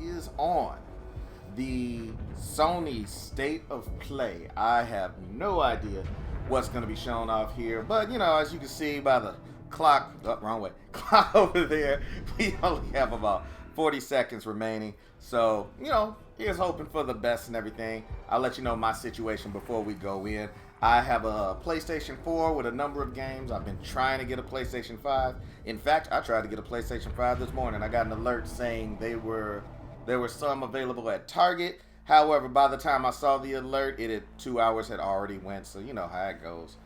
is on the Sony State of Play. I have no idea what's going to be shown off here, but you know, as you can see by the clock, wrong way, clock over there, we only have about 40 seconds remaining. So, you know, here's hoping for the best and everything. I'll let you know my situation before we go in. I have a PlayStation 4 with a number of games. I've been trying to get a PlayStation 5. In fact, I tried to get a PlayStation 5 this morning. I got an alert saying there were some available at Target. However, by the time I saw the alert, 2 hours had already went. So you know how it goes.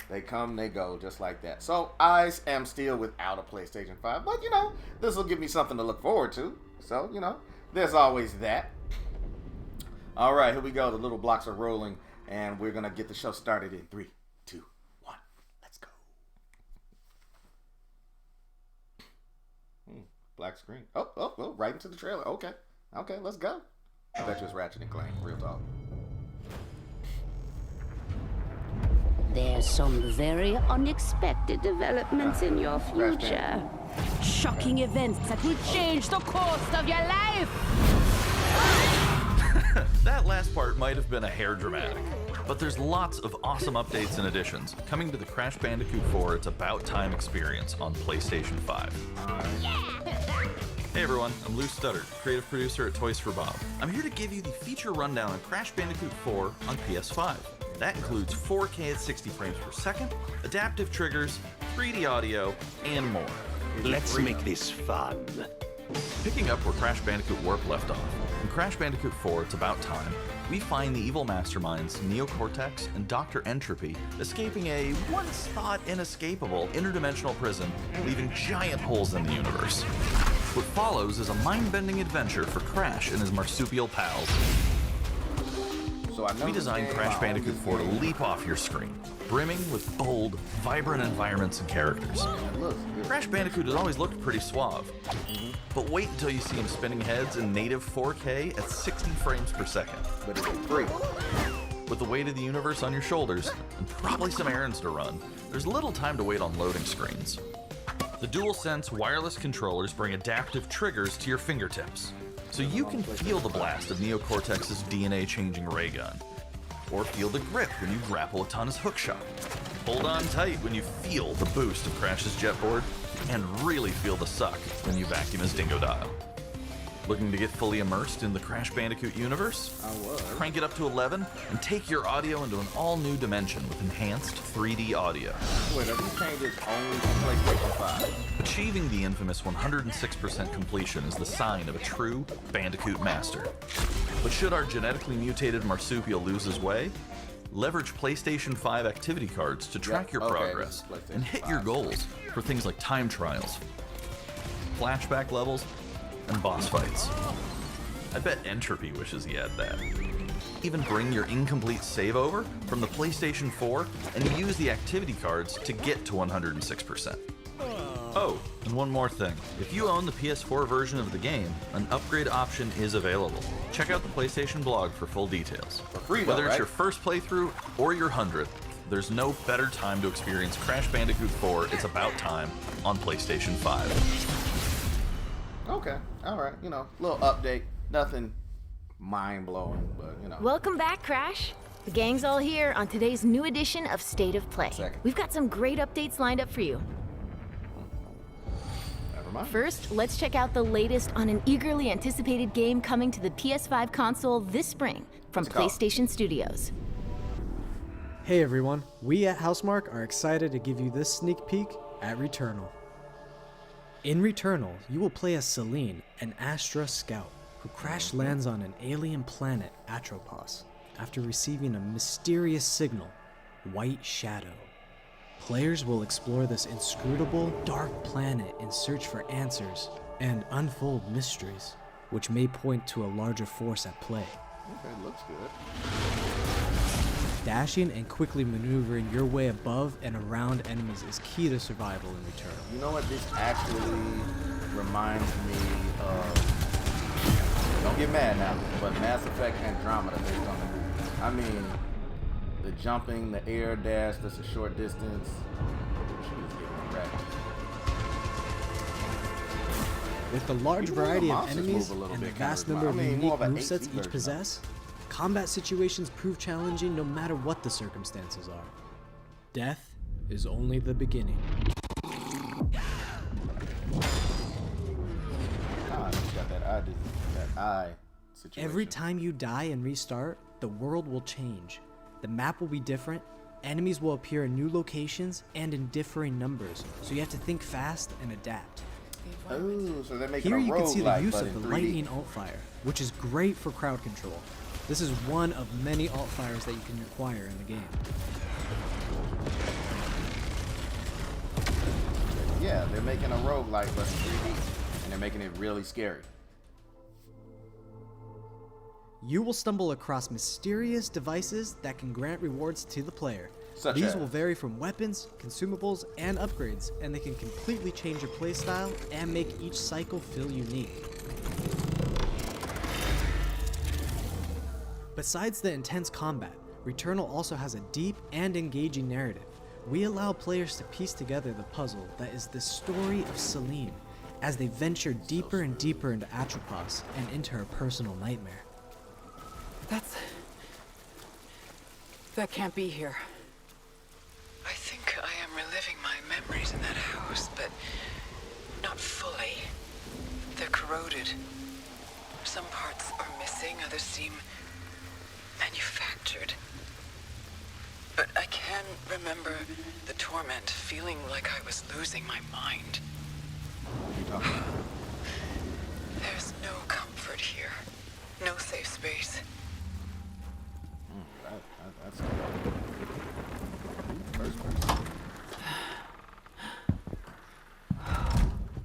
They come, they go, just like that. So I am still without a PlayStation 5. But you know, this will give me something to look forward to. So, you know, there's always that. All right, here we go. The little blocks are rolling. And we're going to get the show started in 3, 2, 1. Let's go. Black screen. Oh, right into the trailer. Okay, let's go. I bet you it's Ratchet and Clank. Real talk. There's some very unexpected developments in your future. Shocking events that will change the course of your life. That last part might have been a hair dramatic, but there's lots of awesome updates and additions coming to the Crash Bandicoot 4 It's About Time experience on PlayStation 5. Hey everyone, I'm Lou Studdard, creative producer at Toys for Bob. I'm here to give you the feature rundown on Crash Bandicoot 4 on PS5. That includes 4K at 60 frames per second, adaptive triggers, 3D audio, and more. Let's make this fun. Picking up where Crash Bandicoot Warp left off, in Crash Bandicoot 4 It's About Time, we find the evil masterminds Neocortex and Dr. Entropy escaping a once-thought inescapable interdimensional prison, leaving giant holes in the universe. What follows is a mind-bending adventure for Crash and his marsupial pals. So I know we designed Crash Bandicoot 4 to leap off your screen, brimming with bold, vibrant environments and characters. Crash Bandicoot has always looked pretty suave, but wait until you see him spinning heads in native 4K at 60 frames per second. But it's free. With the weight of the universe on your shoulders, and probably some errands to run, there's little time to wait on loading screens. The DualSense wireless controllers bring adaptive triggers to your fingertips, so you can feel the blast of Neocortex's DNA-changing ray gun, or feel the grip when you grapple a Tun's hookshot. Hold on tight when you feel the boost of Crash's jetboard, and really feel the suck when you vacuum his Dingodile. Looking to get fully immersed in the Crash Bandicoot universe? I was. Crank it up to 11 and take your audio into an all-new dimension with enhanced 3D audio. Wait, are these changes only for PlayStation 5? Achieving the infamous 106% completion is the sign of a true Bandicoot master. But should our genetically mutated marsupial lose his way? Leverage PlayStation 5 activity cards to track your progress and hit your goals for things like time trials, flashback levels, and boss fights. I bet Entropy wishes he had that. Even bring your incomplete save over from the PlayStation 4 and use the activity cards to get to 106%. Oh, and one more thing. If you own the PS4 version of the game, an upgrade option is available. Check out the PlayStation blog for full details. For free, Whether though, it's right? your first playthrough or your 100th, there's no better time to experience Crash Bandicoot 4 It's About Time on PlayStation 5. Okay, alright, you know, little update. Nothing mind-blowing, but you know. Welcome back, Crash. The gang's all here on today's new edition of State of Play. We've got some great updates lined up for you. Never mind. First, let's check out the latest on an eagerly anticipated game coming to the PS5 console this spring from PlayStation Studios. Hey everyone, we at Housemarque are excited to give you this sneak peek at Returnal. In Returnal, you will play as Celine, an Astra scout, who crash lands on an alien planet, Atropos, after receiving a mysterious signal, White Shadow. Players will explore this inscrutable, dark planet in search for answers and unfold mysteries, which may point to a larger force at play. Okay, looks good. Dashing and quickly maneuvering your way above and around enemies is key to survival in Returnal. You know what this actually reminds me of? Don't get mad now, but Mass Effect Andromeda based on the movie. I mean, the jumping, the air dash, that's a short distance. She was getting wrecked. With the large Even variety the of monsters enemies move a little and the bit kinda vast number of more unique of a movesets HD each version possess, combat situations prove challenging no matter what the circumstances are. Death is only the beginning. She's got that eye situation. Every time you die and restart, the world will change. The map will be different, enemies will appear in new locations and in differing numbers, so you have to think fast and adapt. Oh, so they're making Here a you can see the roguelike, use but of the in 3D. lightning alt-fire, which is great for crowd control. This is one of many alt-fires that you can acquire in the game. Yeah, they're making a roguelike, but in 3D, and they're making it really scary. You will stumble across mysterious devices that can grant rewards to the player. Such These as? will vary from weapons, consumables, and upgrades, and they can completely change your playstyle and make each cycle feel unique. Besides the intense combat, Returnal also has a deep and engaging narrative. We allow players to piece together the puzzle that is the story of Celine, as they venture deeper and deeper into Atropos and into her personal nightmare. That can't be here. I think I am reliving my memories in that house, but not fully. They're corroded. Some parts are missing, others seem manufactured. But I can remember the torment, feeling like I was losing my mind. There's no comfort here. No safe space. That's first person.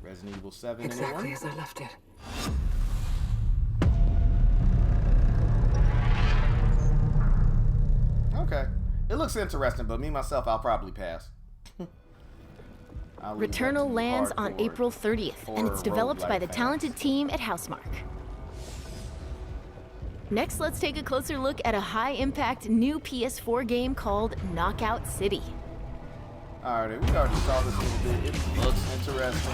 Resident Evil 7, Exactly anyone? as I left it. Okay. It looks interesting, but me, myself, I'll probably pass. I'll leave that to Returnal lands on hardcore April 30th, and it's horror developed by roguelike the fans. talented team at Housemarque. Next, let's take a closer look at a high-impact new PS4 game called Knockout City. Alright, we already saw this a little bit. It looks interesting.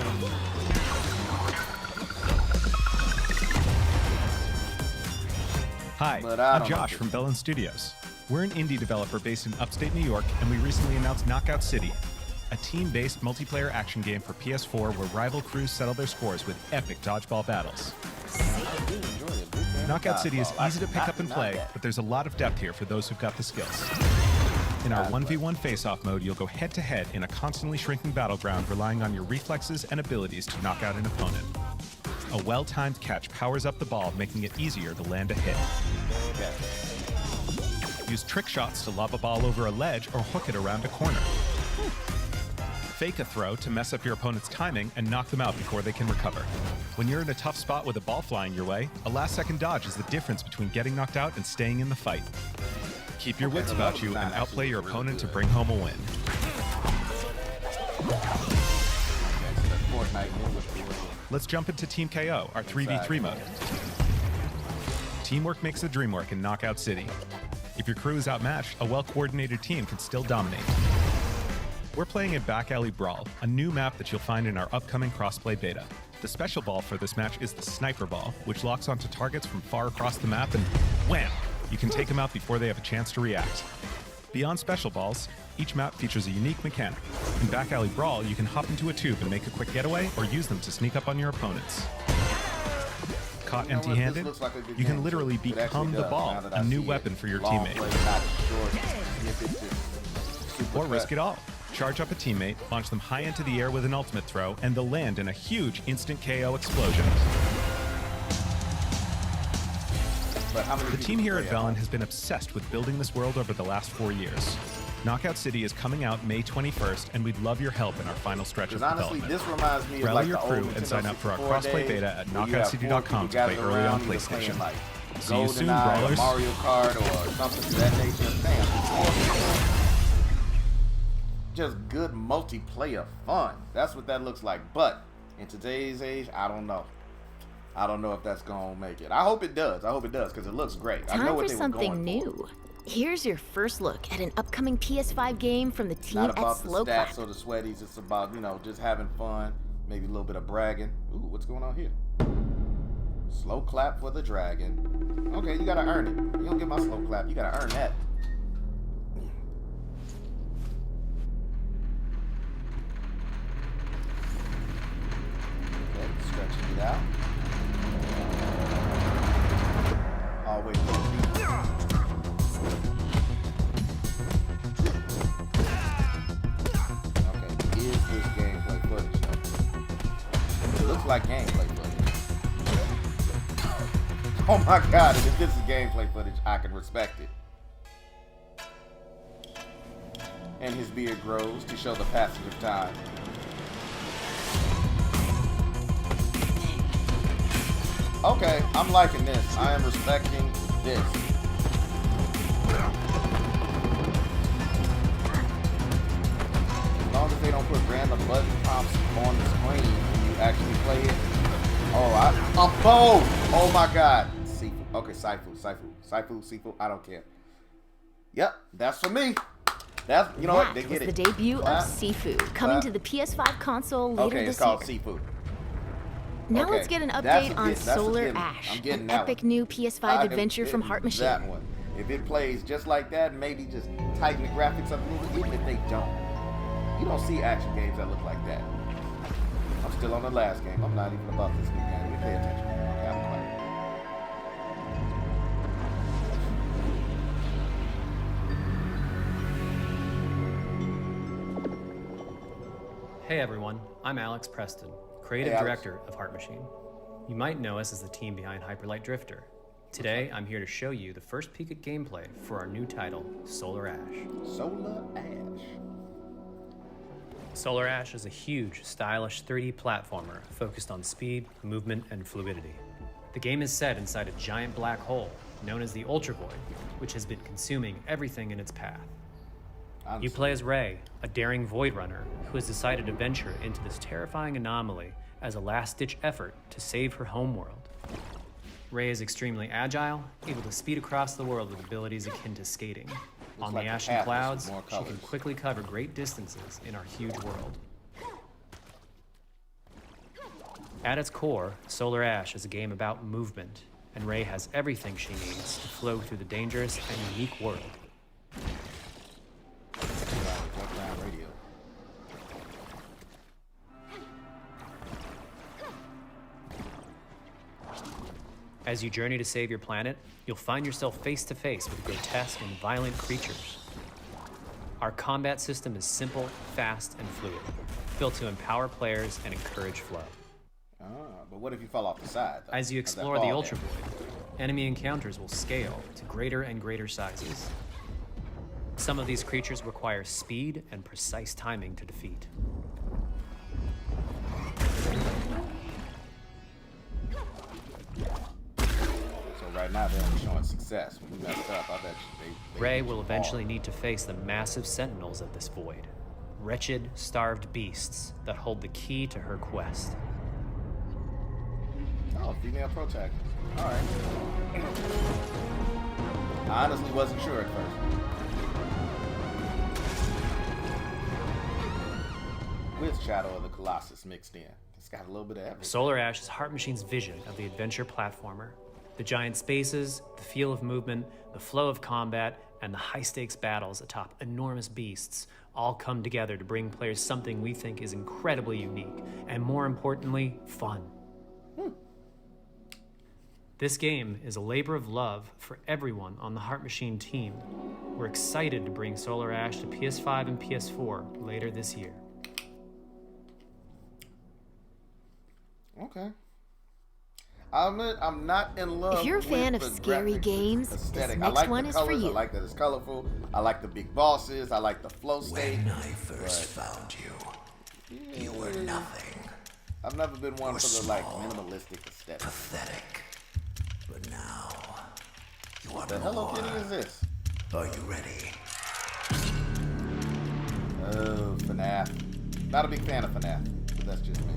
Hi, But I I'm don't know Josh if from it's- Bellin Studios. We're an indie developer based in upstate New York, and we recently announced Knockout City, a team-based multiplayer action game for PS4 where rival crews settle their scores with epic dodgeball battles. I do enjoy it. Big fan of Knockout City is dodgeball. easy to pick up and play, Not but there's a lot of depth here for those who've got the skills. In our 1v1 face-off mode, you'll go head-to-head in a constantly shrinking battleground, relying on your reflexes and abilities to knock out an opponent. A well-timed catch powers up the ball, making it easier to land a hit. Okay. Use trick shots to lob a ball over a ledge or hook it around a corner. Fake a throw to mess up your opponent's timing and knock them out before they can recover. When you're in a tough spot with a ball flying your way, a last-second dodge is the difference between getting knocked out and staying in the fight. Keep your wits about you and outplay your opponent to bring home a win. Let's jump into Team KO, our 3v3 mode. Teamwork makes the dream work in Knockout City. If your crew is outmatched, a well-coordinated team can still dominate. We're playing a Back Alley Brawl, a new map that you'll find in our upcoming crossplay beta. The special ball for this match is the Sniper Ball, which locks onto targets from far across the map and wham! You can take them out before they have a chance to react. Beyond special balls, each map features a unique mechanic. In Back Alley Brawl, you can hop into a tube and make a quick getaway or use them to sneak up on your opponents. Caught You know what? This empty-handed, looks like a good you can game, literally too. It actually become the does, ball, now that a I new see weapon it. for your Long teammate. play, not short snippets, just super Or risk cut. it all. Charge up a teammate, launch them high into the air with an ultimate throw, and they'll land in a huge instant KO explosion. But how many The people team here play at it? Velen has been obsessed with building this world over the last 4 years. Knockout City is coming out May 21st, and we'd love your help in our final stretch of Because honestly, development. this reminds me of Rally like your the crew old and sign up for our 64 crossplay days beta at where you have 4 people knockouttcity.com to play gathered early on around, either PlayStation. playing, like, See you soon, GoldenEye or brawlers. Mario Kart or something to that nature. Damn, 4 people. Just good multiplayer fun. That's what that looks like. But in today's age, I don't know. I don't know if that's gonna make it. I hope it does. I hope it does because it looks great. I know Time what for they were something going new. Here's your first look at an upcoming PS5 game from the For. team Not at about the Slowclap. stats or the sweaties. It's about, you know, just having fun, Maybe a little bit of bragging. Ooh, what's going on here? Slow clap for the dragon. Okay, you gotta earn it. You don't get my slow clap. You gotta earn that. Okay, stretching it out. All the way to the feet. Okay, is this gameplay footage? It looks like gameplay footage. Oh my god, and if this is gameplay footage, I can respect it. And his beard grows to show the passage of time. Okay, I'm liking this. I am respecting this. As long as they don't put random button prompts on the screen when you actually play it. Oh, a bow! Oh my god. SIFU. Okay, SIFU, I don't care. Yep, that's for me. That's, you know what, they get it. The debut of SIFU, coming to the PS5 console later this year. Okay, it's called SIFU. Now Okay, let's get an update on Solar Ash, an an epic new PS5 adventure from Heart Machine. That one. If it plays just like that, maybe just tighten the graphics up a little bit, even if they don't. You don't see action games that look like that. I'm still on the last game. I'm not even about this new game. We pay attention. Okay, I'm quiet. Hey everyone, I'm Alex Preston, creative director of Heart Machine. You might know us as the team behind Hyperlight Drifter. Today, I'm here to show you the first peek at gameplay for our new title, Solar Ash. Solar Ash. Solar Ash is a huge, stylish 3D platformer focused on speed, movement, and fluidity. The game is set inside a giant black hole known as the Ultra Void, which has been consuming everything in its path. You play as Ray, a daring Void Runner who has decided to venture into this terrifying anomaly as a last-ditch effort to save her homeworld. Ray is extremely agile, able to speed across the world with abilities akin to skating. On the ashen clouds, she can quickly cover great distances in our huge world. At its core, Solar Ash is a game about movement, and Ray has everything she needs to flow through the dangerous and unique world. As you journey to save your planet, you'll find yourself face to face with grotesque and violent creatures. Our combat system is simple, fast, and fluid, built to empower players and encourage flow. But what if you fall off the side, though? As you explore the Ultra Void, enemy encounters will scale to greater and greater sizes. Some of these creatures require speed and precise timing to defeat. Right now, they're only showing success. When you messed up, I bet you Ray will eventually need to face the massive sentinels of this void. Wretched, starved beasts that hold the key to her quest. Oh, female protagonist. Alright. I honestly wasn't sure at first. With Shadow of the Colossus mixed in. It's got a little bit of everything. Solar Ash is Heart Machine's vision of the adventure platformer. The giant spaces, the feel of movement, the flow of combat, and the high-stakes battles atop enormous beasts all come together to bring players something we think is incredibly unique, and more importantly, fun. This game is a labor of love for everyone on the Heart Machine team. We're excited to bring Solar Ash to PS5 and PS4 later this year. Okay. I'm not in love. If you're a fan of scary games, this next one is for you. I like that it's colorful. I like the big bosses. I like the flow state. When I first found you, you were nothing. I've never been one for the minimalistic aesthetic. Pathetic. But now, you want the Hello Kitty is this? Are you ready? Oh, FNAF. Not a big fan of FNAF, but that's just me.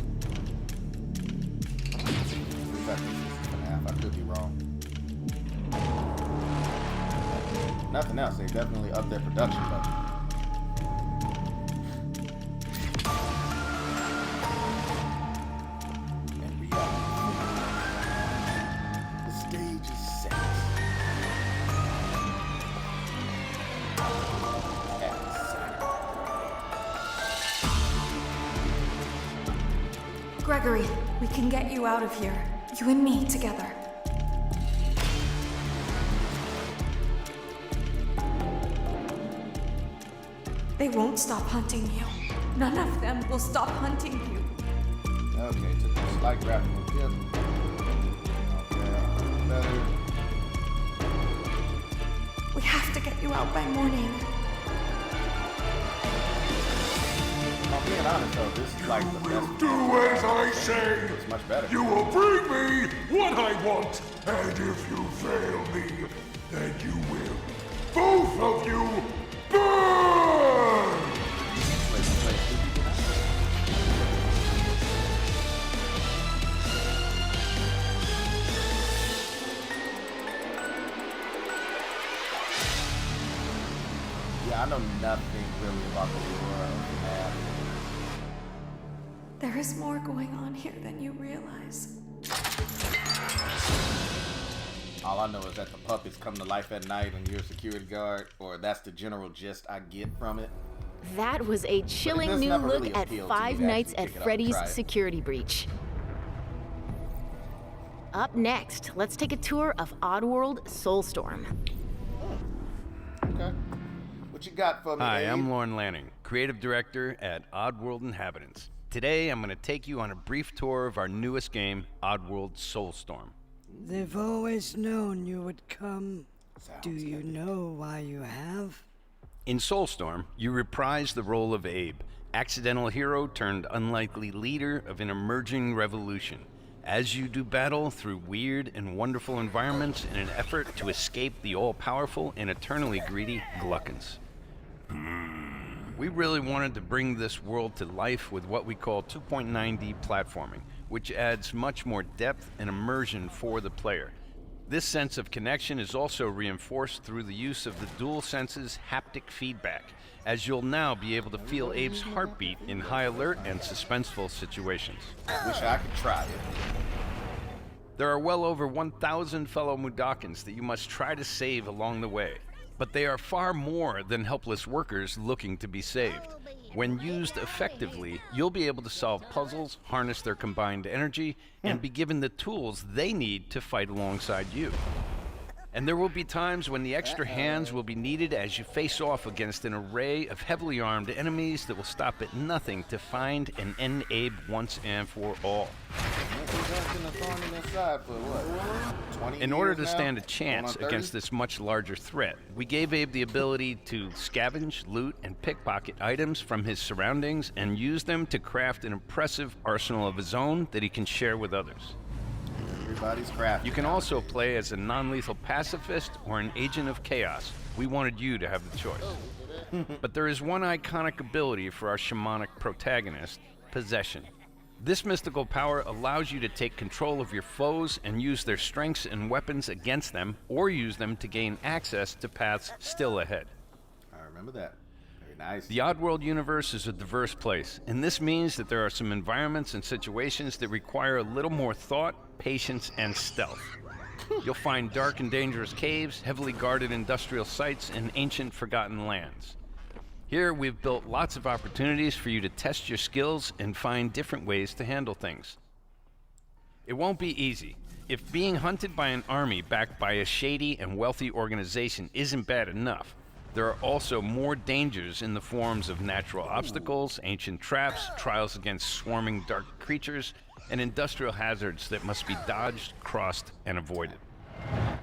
I think this is FNAF. I could be wrong. Nothing else. They definitely upped their production budget. Gregory, we can get you out of here. You and me together. They won't stop hunting you. None of them will stop hunting you. Okay, took a slight graphical dip. Okay, better. We have to get you out by morning. I'm being honest though, this is like the best. Do as I say. It's much better. You will bring me what I want, and if you fail me, then you will, both of you, burn! Yeah, I know nothing really about the lore of FNAF. There is more going on here than you realize. All I know is that the puppets come to life at night and you're a security guard, or that's the general gist I get from it. That was a chilling new never look really at appealed to Five me to Nights actually at pick it up and Freddy's try it. Security Breach. Up next, let's take a tour of Oddworld Soulstorm. Okay. What you got for me, Hi, Abe? I'm Lorne Lanning, Creative Director at Oddworld Inhabitants. Today, I'm going to take you on a brief tour of our newest game, Oddworld Soulstorm. They've always known you would come. Do you know why you have? In Soulstorm, you reprise the role of Abe, accidental hero turned unlikely leader of an emerging revolution, as you do battle through weird and wonderful environments in an effort to escape the all-powerful and eternally greedy Gluckins. We really wanted to bring this world to life with what we call 2.9D platforming, which adds much more depth and immersion for the player. This sense of connection is also reinforced through the use of the DualSense's haptic feedback, as you'll now be able to feel Abe's heartbeat in high alert and suspenseful situations. Wish I could try it. There are well over 1,000 fellow Mudokons that you must try to save along the way, but they are far more than helpless workers looking to be saved. When used effectively, you'll be able to solve puzzles, harness their combined energy, and be given the tools they need to fight alongside you. And there will be times when the extra hands will be needed as you face off against an array of heavily armed enemies that will stop at nothing to find and end Abe once and for all. In order to stand a chance against this much larger threat, we gave Abe the ability to scavenge, loot, and pickpocket items from his surroundings and use them to craft an impressive arsenal of his own that he can share with others. Everybody's crafty. You can also play as a non-lethal pacifist or an agent of chaos. We wanted you to have the choice. But there is one iconic ability for our shamanic protagonist, Possession. This mystical power allows you to take control of your foes and use their strengths and weapons against them, or use them to gain access to paths still ahead. I remember that. Very nice. The Oddworld universe is a diverse place, and this means that there are some environments and situations that require a little more thought, patience, and stealth. You'll find dark and dangerous caves, heavily guarded industrial sites, and ancient forgotten lands. Here, we've built lots of opportunities for you to test your skills and find different ways to handle things. It won't be easy. If being hunted by an army backed by a shady and wealthy organization isn't bad enough, there are also more dangers in the forms of natural obstacles, ancient traps, trials against swarming dark creatures, and industrial hazards that must be dodged, crossed, and avoided.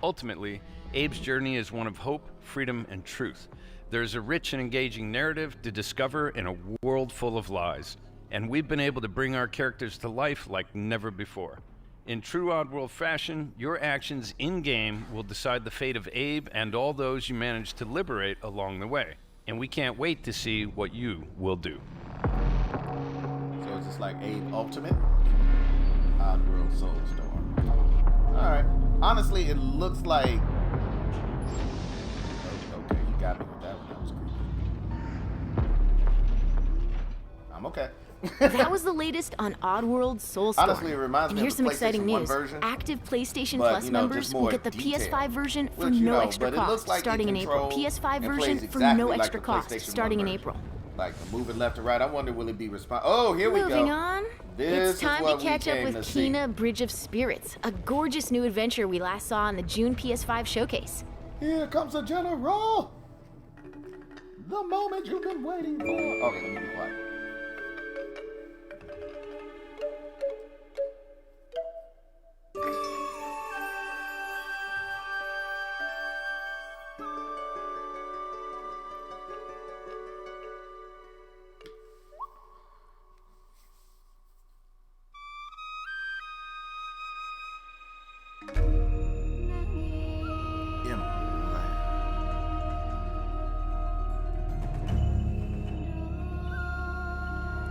Ultimately, Abe's journey is one of hope, freedom, and truth. There's a rich and engaging narrative to discover in a world full of lies, and we've been able to bring our characters to life like never before. In true Oddworld fashion, your actions in-game will decide the fate of Abe and all those you manage to liberate along the way, and we can't wait to see what you will do. So it's just like Abe Ultimate? Oddworld Soulstorm. Alright. Honestly, it looks like... Okay, you got me with that one. That was creepy. I'm okay. That was the latest on Oddworld Soulstorm. Honestly, it reminds and me here's of some the exciting PlayStation 1 news. version, Active PlayStation but, Plus you know, members just will more get the detailed. PS5 version for Which, you no know, extra but it looks cost like it starting in April. controls PS5 and version plays for exactly no like extra the cost PlayStation starting 1 in version. April. Like moving left to right. I wonder will it be Oh, here we go. Moving on. This It's time is what to catch up with see. Kena Bridge of Spirits, a gorgeous new adventure we last saw in the June PS5 showcase. Here comes the general. The moment you've been waiting for. Okay, let me be quiet.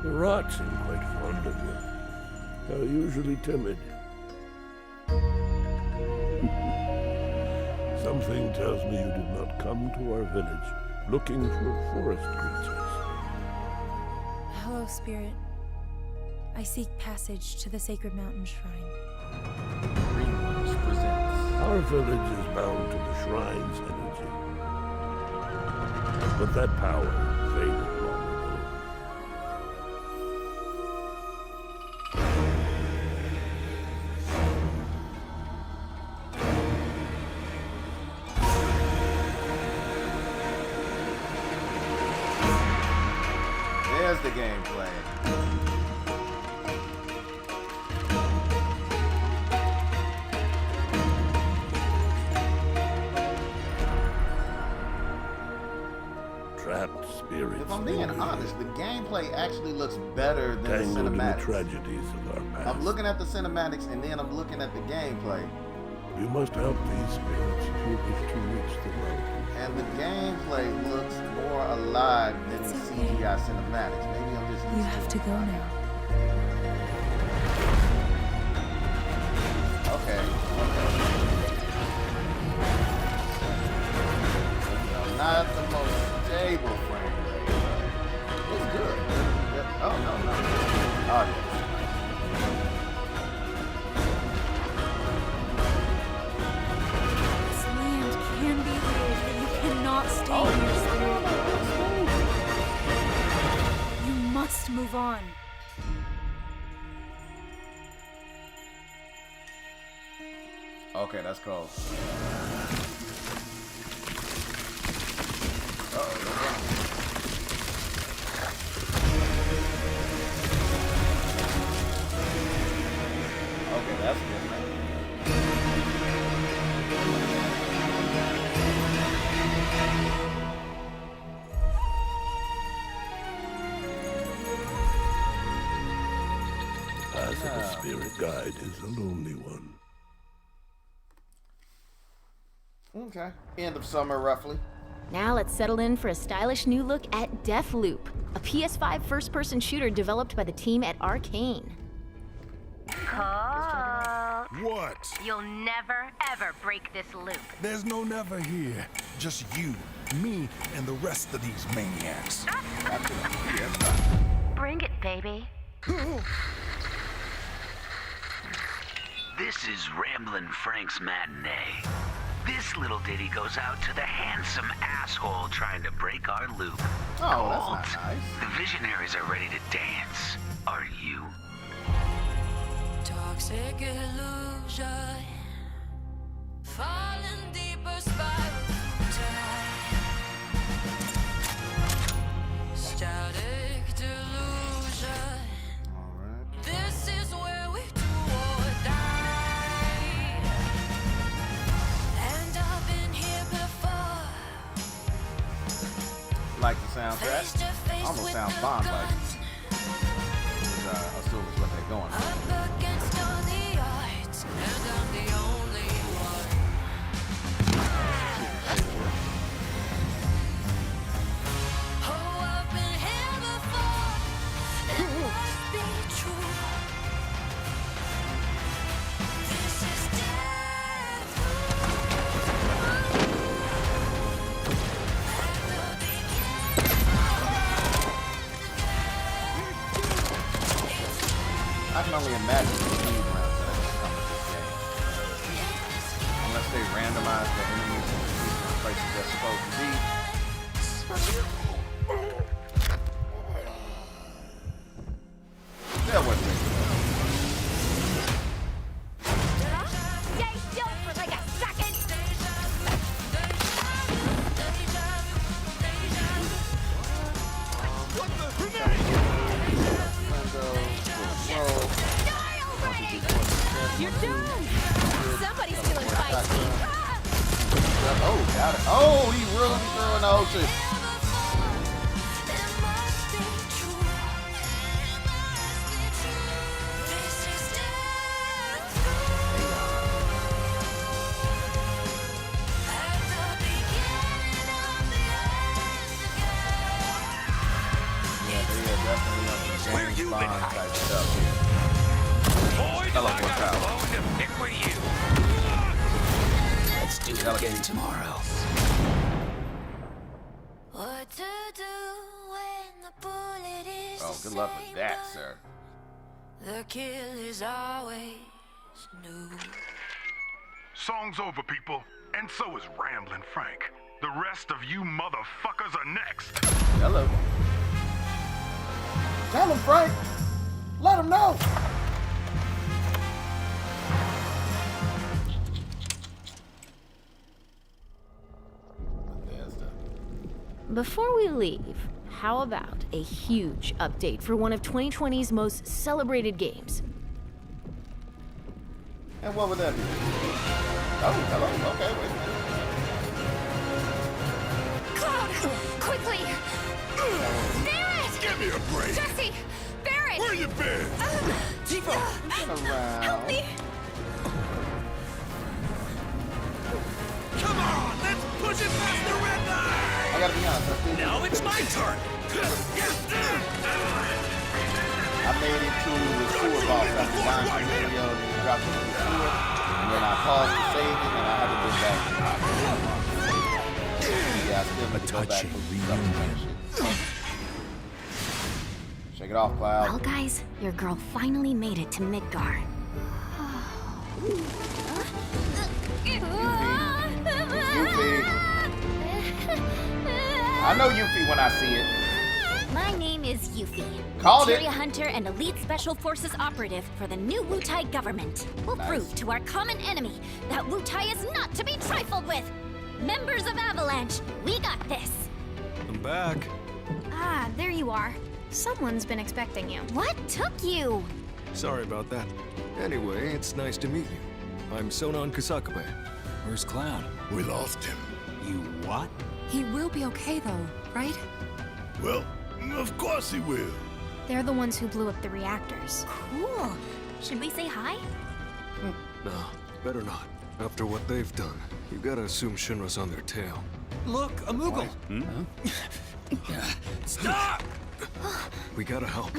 The rats seem quite fond of you. They're usually timid. Something tells me you did not come to our village looking for forest creatures. Hello, Spirit. I seek passage to the Sacred Mountain Shrine. Our village is bound to the shrine's energy. But that power faded long ago. There's the gameplay. Trapped spirits. If I'm being honest, the gameplay actually looks better than the tangled in the cinematics. tragedies of our past. I'm looking at the cinematics and then I'm looking at the gameplay. You must help these spirits if you wish to reach the mountain. And the gameplay looks more alive than the CGI cinematics. Maybe I'm just You have to go now. Okay. Not the most stable frame rate, but it's good. Oh, no. Oh, yes. This land can be healed, but you cannot stay here, Spirit. You must move on. Okay, that's cool. Okay, that's good, man. The path of the spirit guide is a lonely one. Okay. End of summer, roughly. Now let's settle in for a stylish new look at Deathloop, a PS5 first-person shooter developed by the team at Arcane. Cool. What? You'll never, ever break this loop. There's no never here. Just you, me, and the rest of these maniacs. Bring it, baby. This is Ramblin' Frank's Matinee. This little ditty goes out to the handsome asshole trying to break our loop. Oh, that's not nice. The visionaries are ready to dance. Are you? Toxic illusion, falling deeper spiral tide. Static delusion. This is where we do or die. And I've been here before. Like the soundtrack. Almost sounds Bond-like. Which I assume is what they're going for. Against all the odds, and I'm the only one. Oh, I've been here before. It must be true. This is I can only imagine the speed rounds that come with this game. Unless they randomize the enemies in the places they're supposed to be. You're done! Somebody's feeling feisty. Oh, got it. Oh, he really throwing the whole shit. Where you been type stuff here. Boys, I got a bone to pick with you. Let's do it again tomorrow. What to do when the bullet is Oh, good luck with that, sir. the kill is always new. Song's over, people. And so is Ramblin' Frank. The rest of you motherfuckers are next. Hello. Tell him, Frank. Let him know. Before we leave, how about a huge update for one of 2020's most celebrated games? And what would that be? Oh, hello. Okay, wait a minute. Cloud! Quickly! Barrett! Give me a break! Jesse! Barrett! Where you been? Tifa! Help me! Come on, let's push it past the red line! I gotta be honest. Now it's my turn. I made it to the sewer boss after dying from the video and then dropped into the sewer. And then I paused to save it and I had to go back. Yeah, I still need to go back and do shit. Shake it off, Cloud. Well, guys, your girl finally made it to Midgar. I know Yuffie when I see it. My name is Yuffie. Called it. Materia Hunter and Elite Special Forces operative for the new Wutai government. We'll prove to our common enemy that Wutai is not to be trifled with. Members of Avalanche, we got this. I'm back. Ah, there you are. Someone's been expecting you. What took you? Sorry about that. Anyway, it's nice to meet you. I'm Sonon Kusakabe. Where's Cloud? We lost him. You what? He will be okay, though, right? Well, of course he will. They're the ones who blew up the reactors. Cool. Should we say hi? No, better not. After what they've done, you gotta assume Shinra's on their tail. Look, a Moogle! Stop! We gotta help.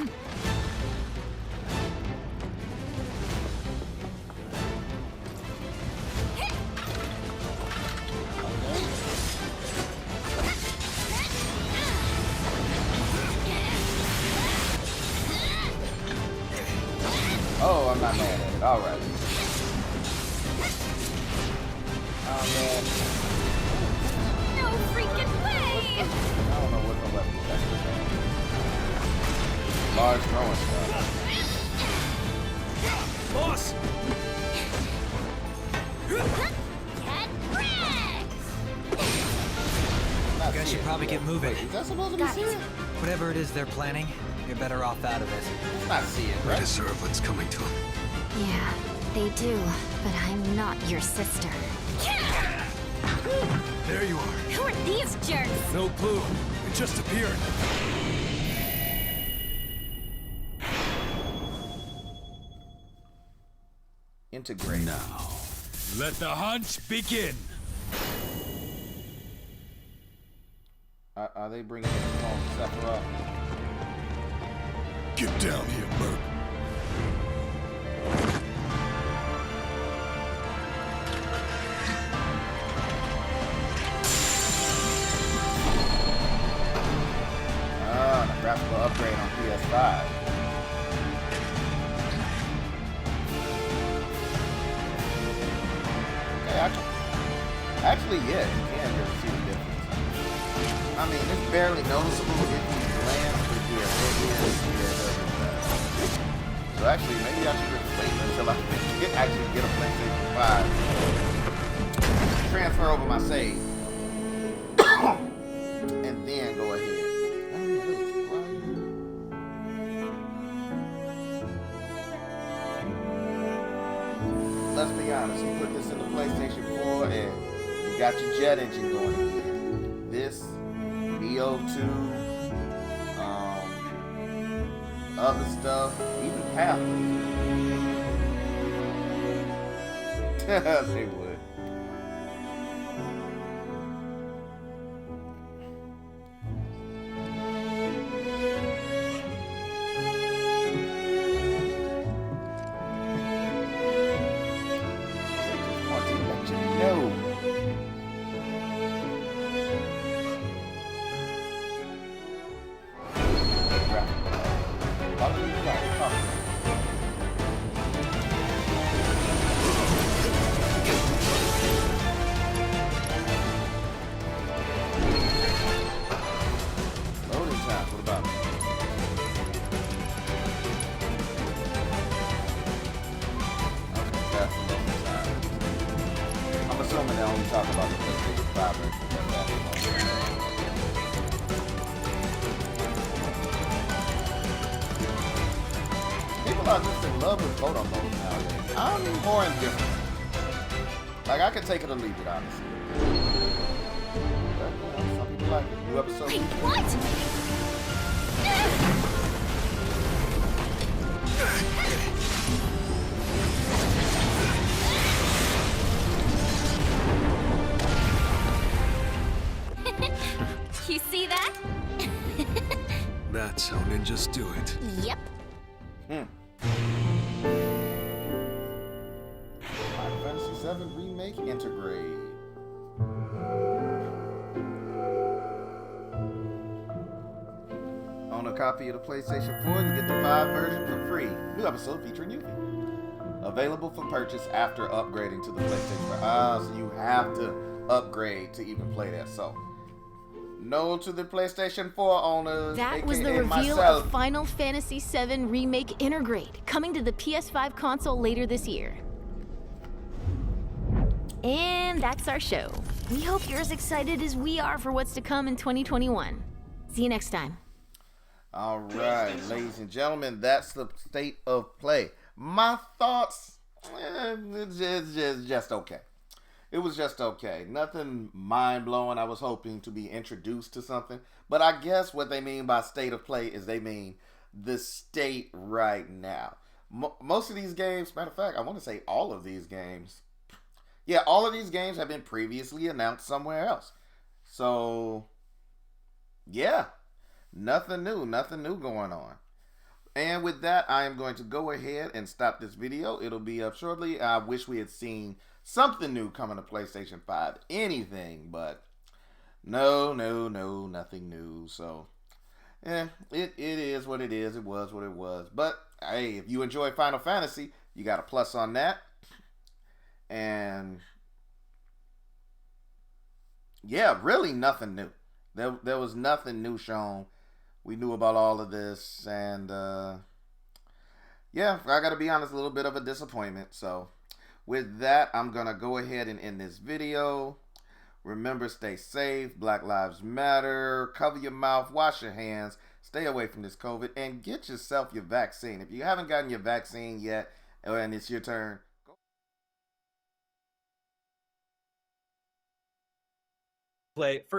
Oh, I'm not mad at it. All right. Oh, man. No freaking way! I don't know what the weapon is. Large throwing stuff. Boss! Get wrecked! You guys should probably get moving. Is that supposed to be serious? Whatever it is they're planning, you're better off out of it. Not see it, We right? deserve what's coming to them. Yeah, they do, but I'm not your sister. There you are. Who are these jerks? No clue. It just appeared. Integrate. Now, let the hunt begin. Are they bringing in Sephiroth? Get down here, Merc. Ah, the graphical upgrade on PS5. Okay, actually, yeah, you can really see the difference. I mean, it's barely noticeable if you glance, but yeah, it is. So actually, maybe I should just wait until I actually get a PlayStation 5. Transfer over my save. And then go ahead. let's be honest. You put this in the PlayStation 4 and you got your jet engine going again. This, Neo 2, other stuff, even Pathway. They would. Like, I can take it or leave it, honestly. But, some people like it. New episode. Wait, what? You see that? That's how ninjas do it. Yep. Final Fantasy VII Remake Intergrade. Own a copy of the PlayStation 4, you get the 5 version for free. New episode featuring Yuffie. Available for purchase after upgrading to the PlayStation 4. So you have to upgrade to even play that. So, no to the PlayStation 4 owners. That was the reveal myself. of Final Fantasy VII Remake Intergrade, coming to the PS5 console later this year. And that's our show. We hope you're as excited as we are for what's to come in 2021. See you next time. All right, ladies and gentlemen, that's the state of play. My thoughts, it's just okay. It was just okay. Nothing mind-blowing. I was hoping to be introduced to something. But I guess what they mean by state of play is they mean the state right now. Most of these games, matter of fact, I want to say all of these games. Yeah, all of these games have been previously announced somewhere else. So, yeah, nothing new going on. And with that, I am going to go ahead and stop this video. It'll be up shortly. I wish we had seen something new coming to PlayStation 5. Anything, but no, nothing new. So, it is what it is. It was what it was. But, hey, if you enjoy Final Fantasy, you got a plus on that. And yeah, really nothing new. There was nothing new shown. We knew about all of this, and yeah, I gotta be honest, a little bit of a disappointment. So with that, I'm gonna go ahead and end this video. Remember, stay safe. Black Lives Matter. Cover your mouth, wash your hands, stay away from this COVID, and get yourself your vaccine. If you haven't gotten your vaccine yet and it's your turn, play.